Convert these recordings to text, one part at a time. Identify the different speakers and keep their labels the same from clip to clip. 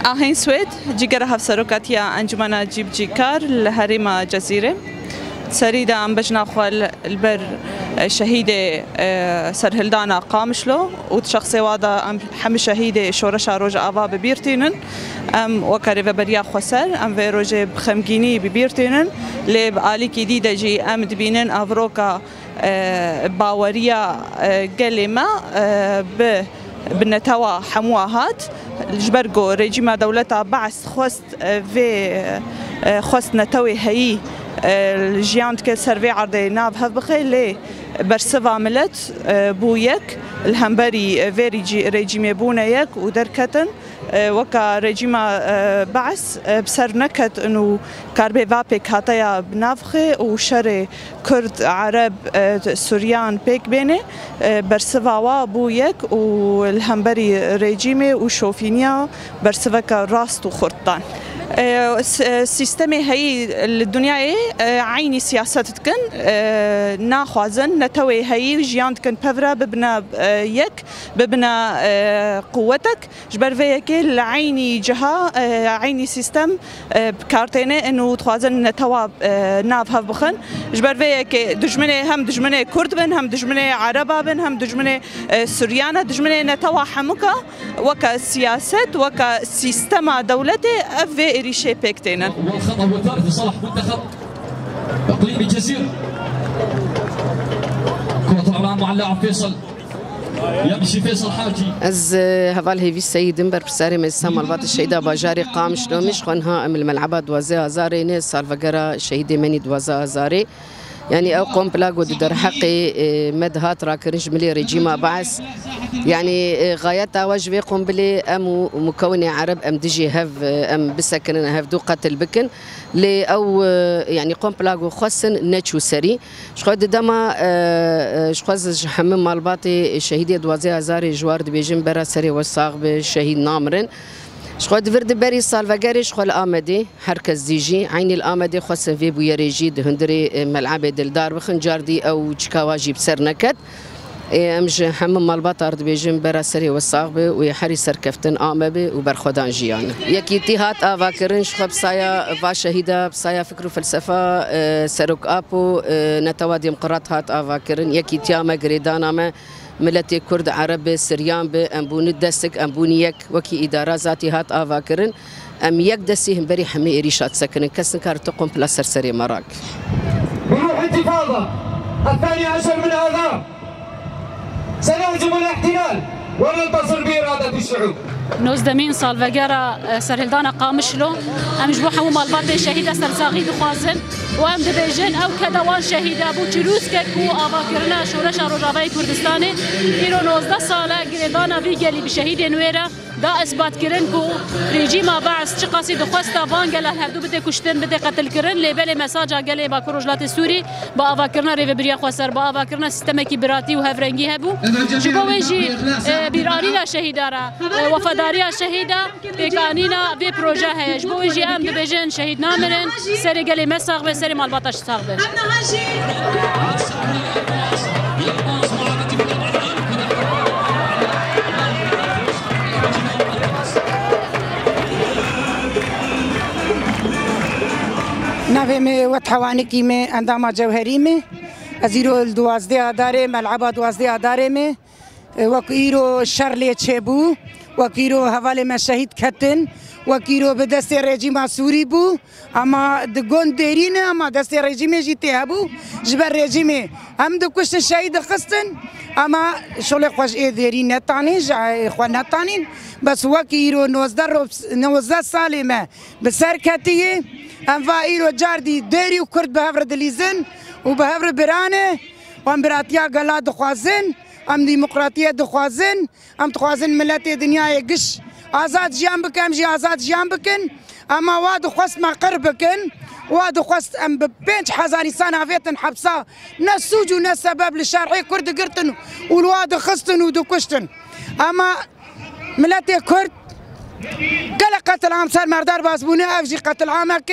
Speaker 1: آهین سوید جگر هفسروکاتیا انجمنا جیب جیکار لهریم جزیره سريدا عم بجنا خوال البر شهيدة سرهلدانا قامشلو وشخصي وادا حم شهيدة شورشا روجا آوا ببيرتينن وكاري بريا خسر في روجا بخمجيني ببيرتينن لب آلي كديدة جي دبينن أفروكا باوريا قلمة بالنتوى حمواهات الجبرجو رجيم دولتها بعث خست نتوي هي الجيان كل سرفي عرضي ناف هفبخي لي برسفا ملت بويك الهمبري في رجيم بونيك ودركتن وكا رجيم بعث بسر نكت انه كاربي فابيك هاتيا بنافخي وشري كرد عرب سوريان بيك بيني برسفا وابويك والهمبري رجيمي وشوفينيا برسفا راست وخرطان السيستم هي الدنيا عيني سياستكن ناخوازن نتوي هي جيانتكن بفرا ببنا يك ببنا قوتك جبر فيك العيني جهة عيني سيستم بكارتينه انه تخوازن نتوا ناف هفبخن جبر فيك دجمنه هم دجمنه كرد بن هم دجمنه عربا بن هم دجمنه سوريانا دجمنه نتوا حمكا وكا سياسة وكا سيستم دولتي في ريشي بيكتينا.
Speaker 2: والخطأ هو الثالث لصالح منتخب اقليم الجزيرة. كرة العرض مع اللاعب فيصل يمشي فيصل حاجي.
Speaker 3: از هفال هيفي السيد امبر بساري من السما الباط الشهيدة باجاري قامش لو مش خنها ام الملعبة دوازي هزاري ناس سالفقرا شهيدة مني دوازي هزاري. يعني او قوم بلاغو در حقي مدهات راكرنج ملي رجيما بعث يعني غايتها وجبي قوم بلي ام مكونة عرب ام دجي هف ام بسكن هف دو قتل بكن لي او يعني قوم بلاغو خصن نتشو سري شخود دما شخوز حمم مالباطي شهيدي دوازي هزاري جوار دبيجن برا سري والصاغ بشهيد نامرن شخود فرد بري سالفاجاري شخول آمدي حركة زيجي عيني الآمدي خاصة في بويريجي دهندري ملعبة دلدار بخنجاردي أو تشكاواجي بسر نكت أمش حمم مالبات أرض بيجن برا سري والصاغبة ويحري سركفتن آمبي وبرخدان جيان يكي تيهات آفاكرن شخو بسايا فاشهيدا بسايا فكر فلسفة سروك أبو نتوادي مقرات هات آفاكرن يكي تياما قريدانا ما ملتي كرد عرب سريان بأنبون الدسك أنبونيك وكي إدارة ذاتي هات آفاكرن أم يك دسيهم بري حمي إريشات سكن كسن كارتقوم بلا سرسري مراك
Speaker 4: بروح انتفاضة 12 من آذار سنهزم الاحتلال وننتصر بإرادة الشعوب.
Speaker 5: نوزدمين سالفاجارا سرهلدانا قامشلو ام جبو حمو مالباطي شهيدة سرساغي دخوازن وام دبيجن او كدوان شهيدة ابو تشلوسكك و آفاكرنا شورشا روجاوي كردستاني ايرو 19 سالة قريدانا فيجالي بشهيد نويرا دا اثبات كرن كو ريجيما بعث چقاسي دخواستا وان قال هردو بده كشتن بده قتل كرن لبل مساجا قال با كروجلات السوري با آفاكرنا ريفبريا خواسر با آفاكرنا سيستمكي براتي و هفرنجي هبو جبو ويجي بيرانينا شهيدارا وفاداريا شهيدة بيكانينا في بروجه هيج بو يجي ام دبيجن شهيد نامرن سري قالي مساغ بسري مال باطش صاغ
Speaker 6: نافي مي وتحوانكي مي انداما جوهري مي ازيرو الدوازدي اداري ملعبا دوازدي اداري مي وكيرو شرلي تشيبو وكيرو هوالي ما شهيد كتن وكيرو بدست رجيم سوري بو اما دغون ديرين اما دست رجيم جيتي ابو جبر رجيم ام دكوش شهيد خصن اما شغل خوش ديرين نتاني جا خو نتانين بس وكيرو 19 سال ما بسركتي ام فايرو جاردي ديري وكرد بهفر دليزن وبهفر برانه وامبراتيا غلا دخوازن ام ديمقراطيه دخوازن ام تخوازن ملت دنيا قش آزاد جيان بكن جي آزاد جيان بكن اما واد خص ما قرب بكن واد خص ام ببنج حزاني سنه فيتن حبسه نسوج وناس سبب للشرعي كرد قرتن والواد خصتن ودكشتن اما ملت كرد قال قتل عام صار مردار بازبوني افجي قتل عامك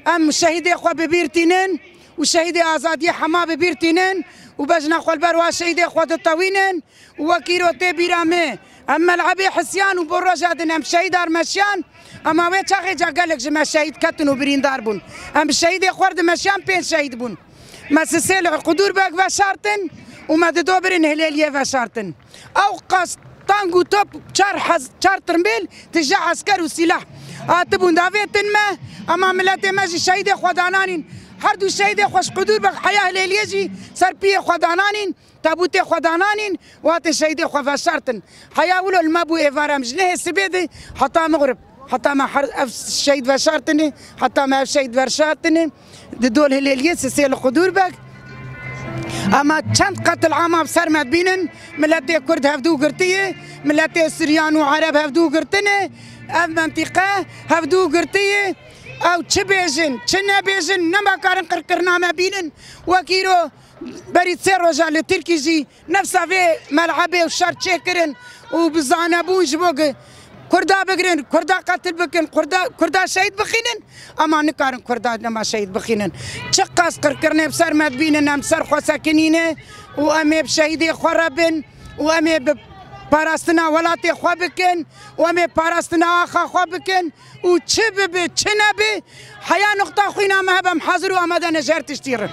Speaker 6: ام شهيدي اخو ببيرتينين وشهيدي ازاديه حما ببيرتينين وبجنا خو البر وشهيدي اخو الطوينين وكيرو تي بيرامي اما العبي حسيان وبروجادن ام شهيدار مشيان اما وي تاخي جا قالك جما شهيد كتن وبرين داربون ام الشهيد خورد مشيان بين شهيد بون ما سسيل قدور باك فشارتن وما تدوبرن هلاليه فشارتن او قص طانغو توب شار ترمبيل تجاه عسكر وسلاح تبون دافيتن ما اما ملاتي ماجي شهيد خدانانين هردو شهيد خوش قدور باك حياه هلاليجي سر بي خدانانين تابوت خدانانين وات شهيد خو فشارتن حياه ولو المابو ايفارام جنه سبيدي حتى مغرب حتى ما الشهيد فشارتني حتى ما الشهيد فشارتني دول هلاليه سيل قدور باك اما چند قتل عام بسر ما بينن ملاتي كرد هفدو قرتيه ملاتي سريان وعرب هفدو قرتنه اف منطقه هفدو قرتيه او چه بيجن چه نبيجن نما كارن قرقرنا ما بينن وكيرو بريد سير رجال التركي جي نفسها في ملعبه وشار تشكرن وبزانبون جبوك كردا بقرن كردا قتل بكن كردا شهيد بخينن اما نكارن كردا نما شهيد بخينن شقاس قرقرنا بسر ما بينن ام سر خو ساكنينه وامي بشهيدي خربن وامي باراستنا ولاتي خو بكن وامي باراستنا اخا خو بكن وتشبب تشنبي حياه نقطه خوينا ما هم حاضر وامدا نجار تشتير